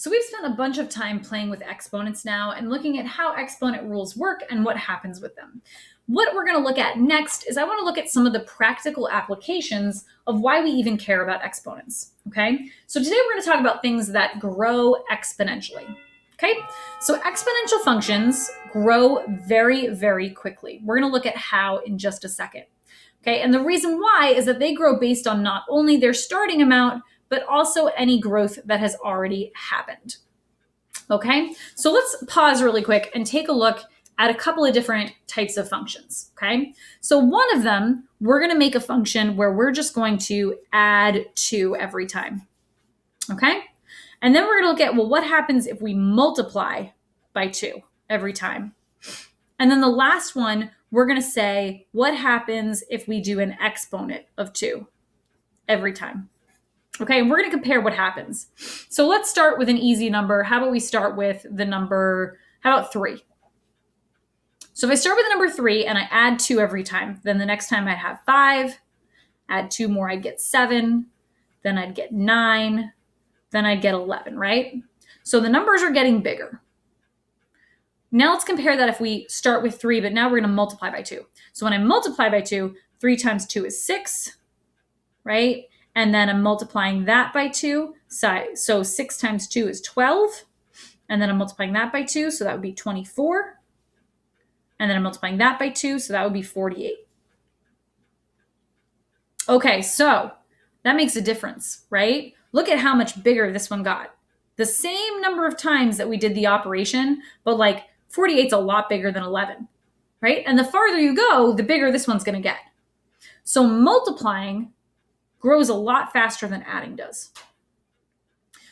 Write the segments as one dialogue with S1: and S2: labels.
S1: So we've spent a bunch of time playing with exponents now and looking at how exponent rules work and what happens with them. What we're going to look at next is I want to look at some of the practical applications of why we even care about exponents. Okay, so today we're going to talk about things that grow exponentially. Okay, so exponential functions grow very, very quickly. We're going to look at how in just a second. Okay, and the reason why is that they grow based on not only their starting amount, but also any growth that has already happened. Okay, so let's pause really quick and take a look at a couple of different types of functions. Okay, so one of them, we're going to make a function where we're just going to add 2 every time. Okay, and then we're going to look at, well, what happens if we multiply by 2 every time? And then the last one, we're going to say, what happens if we do an exponent of 2 every time? Okay, and we're going to compare what happens. So let's start with an easy number. How about we start with the number, how about 3? So if I start with the number 3 and I add 2 every time, then the next time I'd have 5, add 2 more, I'd get 7, then I'd get 9, then I'd get 11, right? So the numbers are getting bigger. Now let's compare that if we start with 3, but now we're going to multiply by 2. So when I multiply by 2, 3 times 2 is 6, right? And then I'm multiplying that by 2. So 6 times 2 is 12. And then I'm multiplying that by 2. So that would be 24. And then I'm multiplying that by 2. So that would be 48. Okay, so that makes a difference, right? Look at how much bigger this one got. The same number of times that we did the operation, but like 48 is a lot bigger than 11, right? And the farther you go, the bigger this one's going to get. So multiplying grows a lot faster than adding does.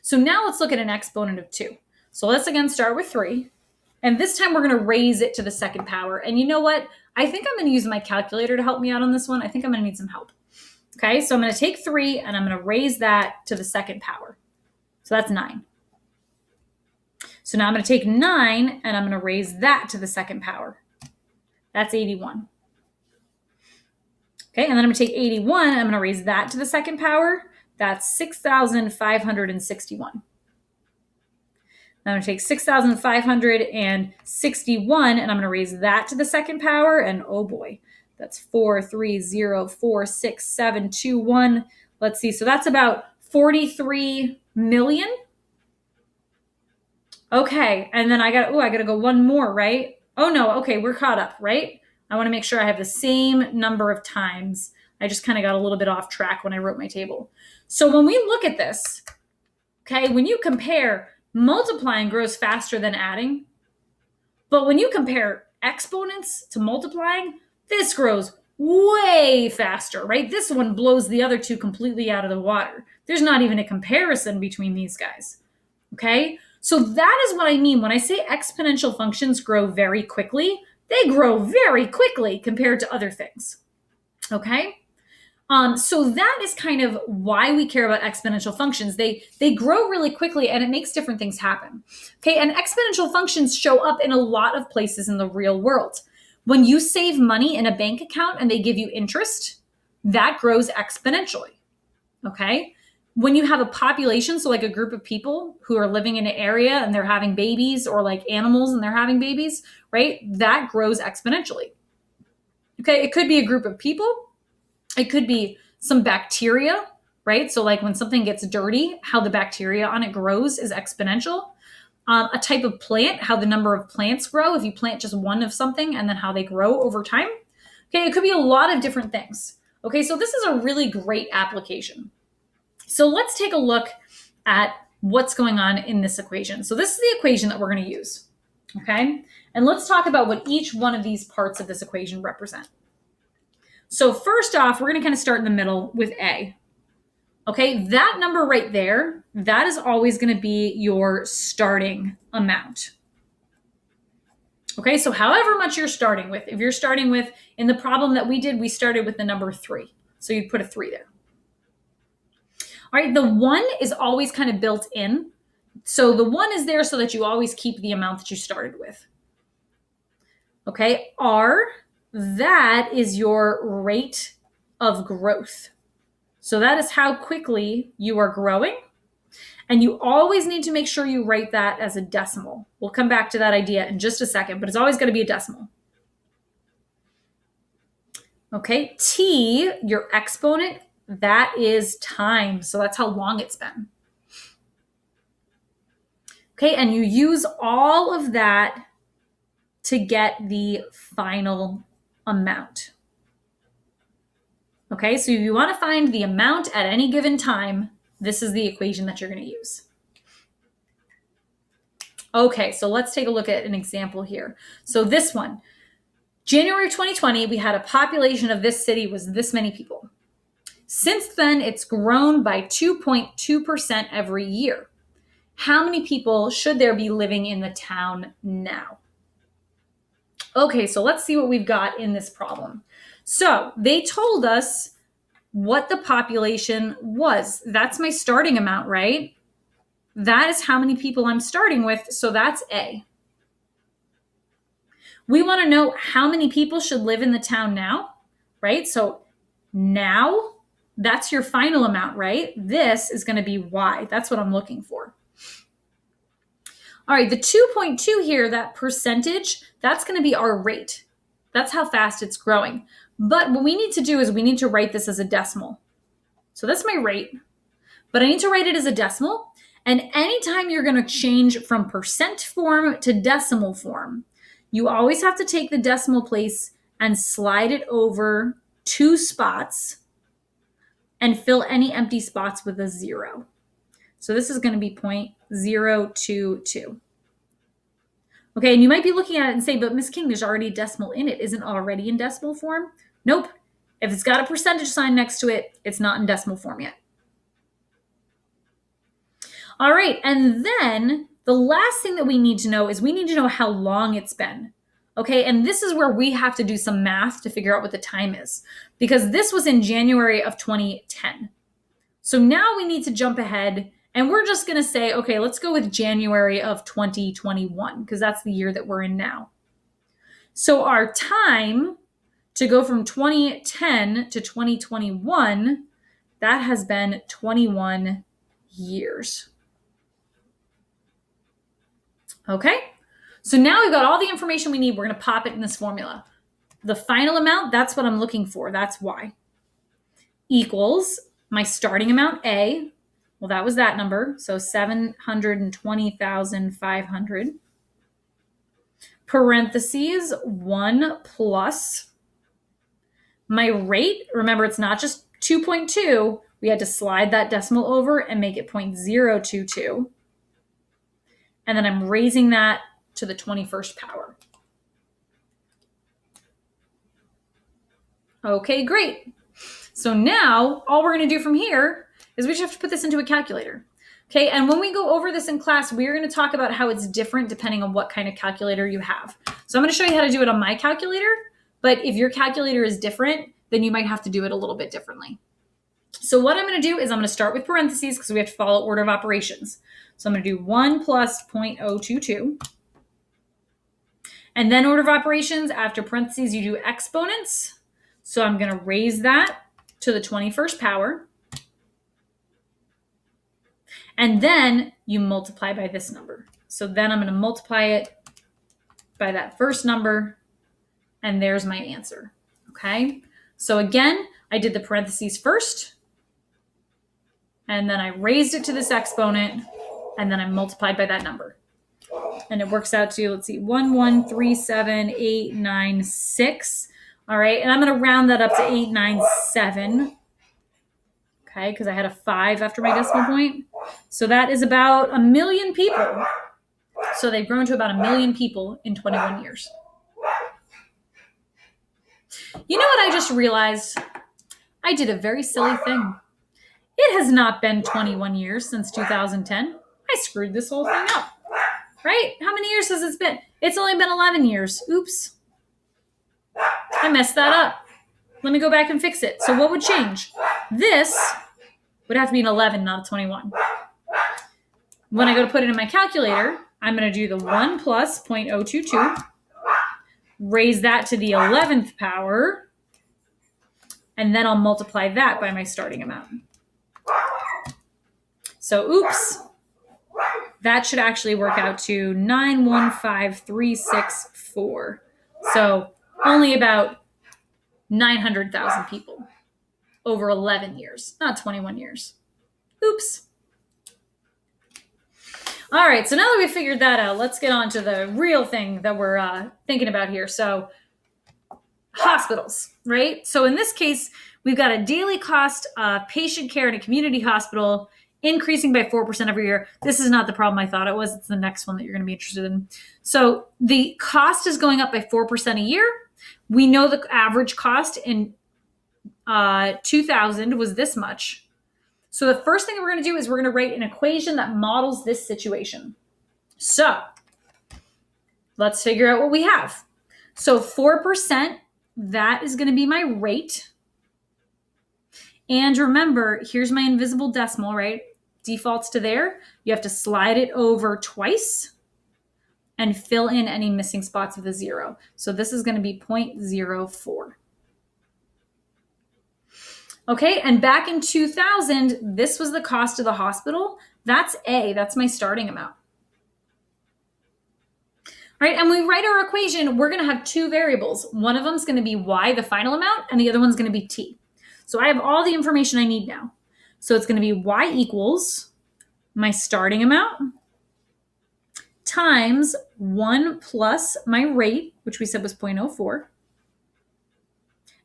S1: So now let's look at an exponent of 2. So let's again start with 3. And this time we're going to raise it to the second power. And you know what? I think I'm going to use my calculator to help me out on this one. I think I'm going to need some help. Okay, so I'm going to take 3 and I'm going to raise that to the second power. So that's 9. So now I'm going to take 9 and I'm going to raise that to the second power. That's 81. Okay, and then I'm going to take 81 and I'm going to raise that to the second power. That's 6,561. Now I'm going to take 6,561 and I'm going to raise that to the second power. And oh boy, that's 430466721. Let's see, so that's about 43 million. Okay, and then I got to go one more, right? Oh no, okay, we're caught up, right? I want to make sure I have the same number of times. I just kind of got a little bit off track when I wrote my table. So when we look at this, okay, when you compare, multiplying grows faster than adding. But when you compare exponents to multiplying, this grows way faster, right? This one blows the other two completely out of the water. There's not even a comparison between these guys, okay? So that is what I mean when I say exponential functions grow very quickly. They grow very quickly compared to other things, okay? So that is kind of why we care about exponential functions. They grow really quickly and it makes different things happen, okay? And exponential functions show up in a lot of places in the real world. When you save money in a bank account and they give you interest, that grows exponentially, okay? When you have a population, so like a group of people who are living in an area and they're having babies, or like animals and they're having babies, right? That grows exponentially. Okay, it could be a group of people. It could be some bacteria, right? So like when something gets dirty, how the bacteria on it grows is exponential. A type of plant, how the number of plants grow, if you plant just one of something and then how they grow over time. Okay, it could be a lot of different things. Okay, so this is a really great application. So let's take a look at what's going on in this equation. So this is the equation that we're going to use, okay? And let's talk about what each one of these parts of this equation represent. So first off, we're going to kind of start in the middle with A. Okay, that number right there, that is always going to be your starting amount. Okay, so however much you're starting with, if you're starting with, in the problem that we did, we started with the number 3. So you'd put a 3 there. All right, the 1 is always kind of built in. So the 1 is there so that you always keep the amount that you started with. Okay, R, that is your rate of growth. So that is how quickly you are growing. And you always need to make sure you write that as a decimal. We'll come back to that idea in just a second, but it's always going to be a decimal. Okay, t, your exponent, that is time. So that's how long it's been. Okay, and you use all of that to get the final amount. Okay, so if you want to find the amount at any given time, this is the equation that you're going to use. Okay, so let's take a look at an example here. So this one, January 2020, we had a population of this city was this many people. Since then, it's grown by 2.2% every year. How many people should there be living in the town now? Okay, so let's see what we've got in this problem. So they told us what the population was. That's my starting amount, right? That is how many people I'm starting with, so that's A. We want to know how many people should live in the town now, right? So now, that's your final amount, right? This is going to be Y. That's what I'm looking for. All right, the 2.2 here, that percentage, that's going to be our rate. That's how fast it's growing. But what we need to do is we need to write this as a decimal. So that's my rate, but I need to write it as a decimal. And anytime you're going to change from percent form to decimal form, you always have to take the decimal place and slide it over 2 spots and fill any empty spots with a 0. So this is going to be 0.022. Okay, and you might be looking at it and say, but Miss King, there's already a decimal in it. Isn't it already in decimal form? Nope. If it's got a percentage sign next to it, it's not in decimal form yet. All right, and then the last thing that we need to know is we need to know how long it's been. Okay, and this is where we have to do some math to figure out what the time is, because this was in January of 2010. So now we need to jump ahead, and we're just going to say, okay, let's go with January of 2021, because that's the year that we're in now. So our time to go from 2010 to 2021, that has been 21 years. Okay, so now we've got all the information we need. We're going to pop it in this formula. The final amount, that's what I'm looking for. That's Y. Equals my starting amount, A. Well, that was that number. So 720,500. Parentheses, 1 plus my rate. Remember, it's not just 2.2. We had to slide that decimal over and make it 0.022. And then I'm raising that to the 21st power. Okay, great. So now all we're going to do from here is we just have to put this into a calculator. Okay, and when we go over this in class, we're going to talk about how it's different depending on what kind of calculator you have. So I'm going to show you how to do it on my calculator, but if your calculator is different, then you might have to do it a little bit differently. So what I'm going to do is I'm going to start with parentheses because we have to follow order of operations. So I'm going to do 1 plus 0.022. And then order of operations, after parentheses, you do exponents. So I'm going to raise that to the 21st power. And then you multiply by this number. So then I'm going to multiply it by that first number. And there's my answer. Okay. So again, I did the parentheses first. And then I raised it to this exponent. And then I multiplied by that number. And it works out to, let's see, 1,137,896. All right, and I'm going to round that up to 897. Okay, because I had a 5 after my decimal point. So that is about 1 million people. So they've grown to about 1 million people in 21 years. You know what I just realized? I did a very silly thing. It has not been 21 years since 2010. I screwed this whole thing up. Right? How many years has it been? It's only been 11 years. Oops. I messed that up. Let me go back and fix it. So what would change? This would have to be an 11, not a 21. When I go to put it in my calculator, I'm going to do the 1 plus 0.022, raise that to the 11th power, and then I'll multiply that by my starting amount. So oops, that should actually work out to 915,364. So only about 900,000 people over 11 years, not 21 years. Oops. All right, so now that we figured that out, let's get on to the real thing that we're thinking about here. So hospitals, right? So in this case, we've got a daily cost of patient care in a community hospital increasing by 4% every year. This is not the problem I thought it was. It's the next one that you're going to be interested in. So the cost is going up by 4% a year. We know the average cost in 2000 was this much. So the first thing that we're going to do is we're going to write an equation that models this situation. So let's figure out what we have. So 4%, that is going to be my rate. And remember, here's my invisible decimal, right? Defaults to there. You have to slide it over twice and fill in any missing spots with a 0. So this is going to be 0.04. Okay, and back in 2000, this was the cost of the hospital. That's A, that's my starting amount. All right, and we write our equation, we're gonna have two variables. One of them is gonna be Y, the final amount, and the other one's gonna be T. So I have all the information I need now. So it's gonna be Y equals my starting amount times 1 plus my rate, which we said was 0.04,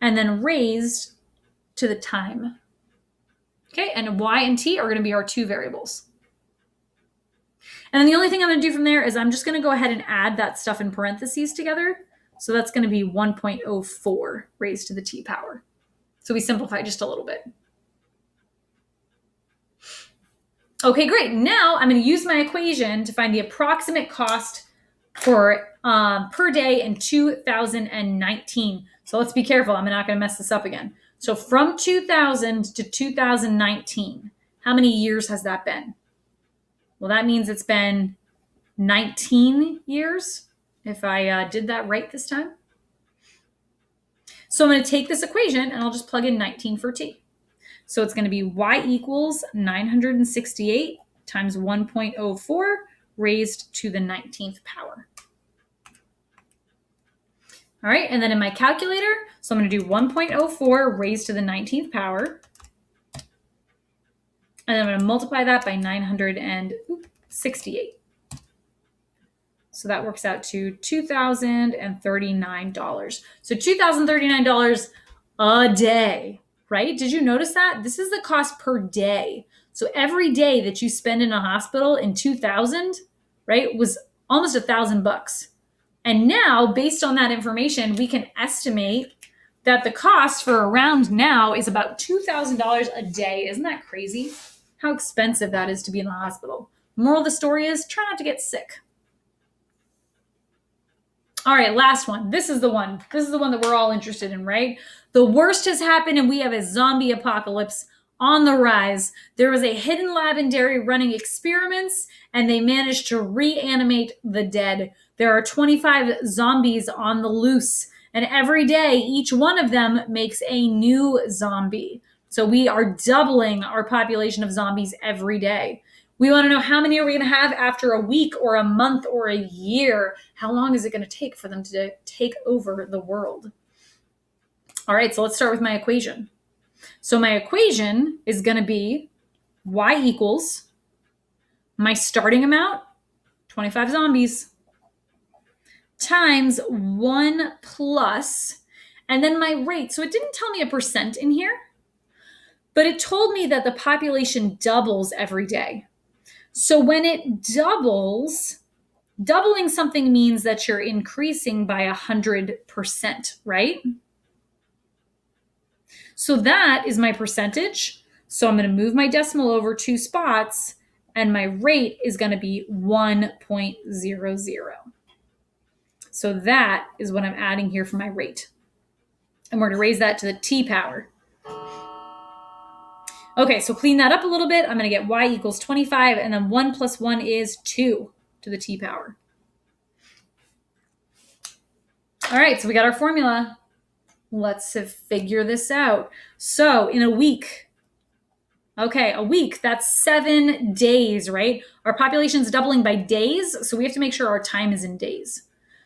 S1: and then raised to the time. Okay, and Y and T are gonna be our two variables. And then the only thing I'm gonna do from there is I'm just gonna go ahead and add that stuff in parentheses together. So that's gonna be 1.04 raised to the T power. So we simplify just a little bit. Okay, great. Now I'm gonna use my equation to find the approximate cost for per day in 2019. So let's be careful, I'm not gonna mess this up again. So from 2000 to 2019, how many years has that been? Well, that means it's been 19 years, if I did that right this time. So I'm going to take this equation and I'll just plug in 19 for T. So it's going to be Y equals 968 times 1.04 raised to the 19th power. All right, and then in my calculator, so I'm going to do 1.04 raised to the 19th power. And then I'm going to multiply that by 968. So that works out to $2,039. So $2,039 a day, right? Did you notice that? This is the cost per day. So every day that you spend in a hospital in 2000, right, was almost $1,000. And now, based on that information, we can estimate that the cost for around now is about $2,000 a day. Isn't that crazy? How expensive that is to be in the hospital. Moral of the story is try not to get sick. All right, last one. This is the one. This is the one that we're all interested in, right? The worst has happened and we have a zombie apocalypse on the rise. There was a hidden lab in Derry running experiments and they managed to reanimate the dead. There are 25 zombies on the loose and every day each one of them makes a new zombie. So we are doubling our population of zombies every day. We want to know how many are we going to have after a week or a month or a year? How long is it going to take for them to take over the world? All right, so let's start with my equation. So my equation is going to be Y equals my starting amount, 25 zombies, times 1 plus, and then my rate. So it didn't tell me a percent in here, but it told me that the population doubles every day. So when it doubles, doubling something means that you're increasing by 100%, right? So that is my percentage. So I'm going to move my decimal over 2 spots, and my rate is going to be 1.00. So that is what I'm adding here for my rate. And we're going to raise that to the T power. Okay, so clean that up a little bit. I'm going to get Y equals 25, and then 1 plus 1 is 2 to the T power. All right, so we got our formula. Let's figure this out. So in a week, Okay, a week, that's 7 days, right? Our population's doubling by days, so we have to make sure our time is in days.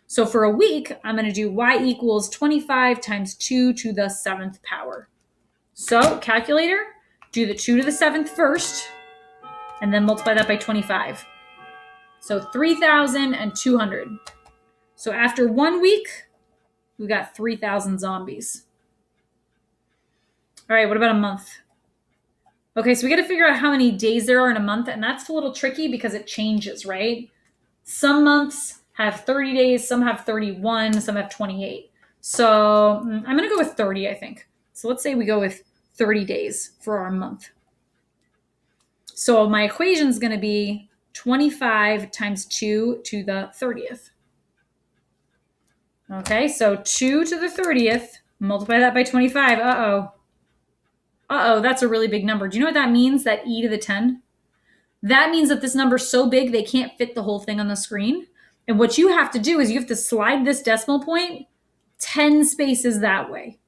S1: So for a week, I'm going to do y equals 25 times 2 to the 7th power. So calculator, do the 2 to the 7th first, and then multiply that by 25. So 3,200. So after 1 week, we got 3,000 zombies. All right, what about a month? Okay, so we got to figure out how many days there are in a month, and that's a little tricky because it changes, right? Some months have 30 days, some have 31, some have 28. So I'm going to go with 30, I think. So let's say we go with 30 days for our month. So my equation is going to be 25 times 2 to the 30th. Okay, so 2 to the 30th, multiply that by 25. Uh-oh, that's a really big number. Do you know what that means, that e to the 10? That means that this number's so big they can't fit the whole thing on the screen. And what you have to do is you have to slide this decimal point 10 spaces that way.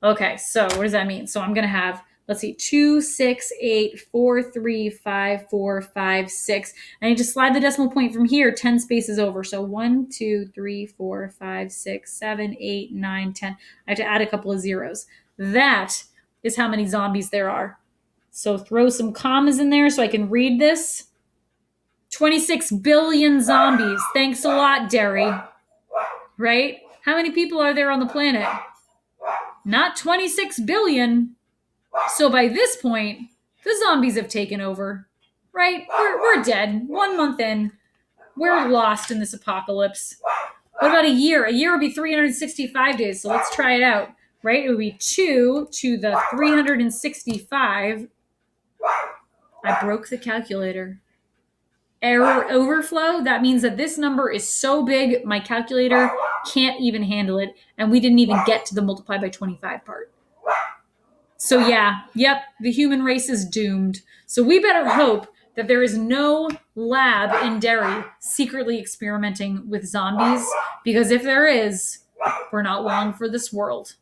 S1: Okay, so what does that mean? So I'm going to have, let's see, 2, 6, 8, 4, 3, 5, 4, 5, 6. I need to slide the decimal point from here 10 spaces over. So 1, 2, 3, 4, 5, 6, 7, 8, 9, 10. I have to add a couple of zeros. That is how many zombies there are. So throw some commas in there so I can read this. 26 billion zombies. Thanks a lot, Derry. Right? How many people are there on the planet? Not 26 billion. So by this point, the zombies have taken over. Right? We're dead. 1 month in. We're lost in this apocalypse. What about a year? A year would be 365 days. So let's try it out. Right? It would be 2 to the 365. I broke the calculator. Error overflow. That means that this number is so big, my calculator can't even handle it. And we didn't even get to the multiply by 25 part. So yeah, yep, the human race is doomed. So we better hope that there is no lab in Derry secretly experimenting with zombies, because if there is, we're not long for this world.